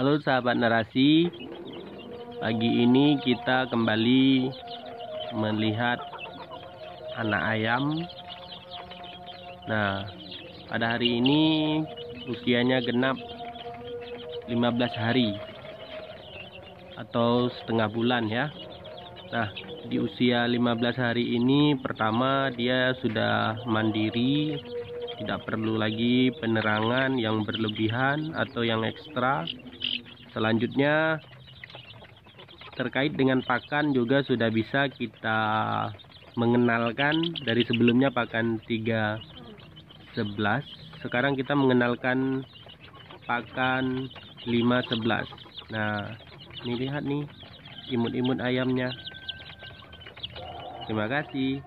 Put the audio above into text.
Halo sahabat narasi, pagi ini kita kembali melihat anak ayam. Nah, pada hari ini usianya genap 15 hari atau setengah bulan ya. Nah, di usia 15 hari ini pertama dia sudah mandiri, tidak perlu lagi penerangan yang berlebihan atau yang ekstra. Selanjutnya terkait dengan pakan juga sudah bisa kita mengenalkan. Dari sebelumnya pakan 3-11, sekarang kita mengenalkan pakan 5-11. Nah, ini lihat nih imut-imut ayamnya. Terima kasih.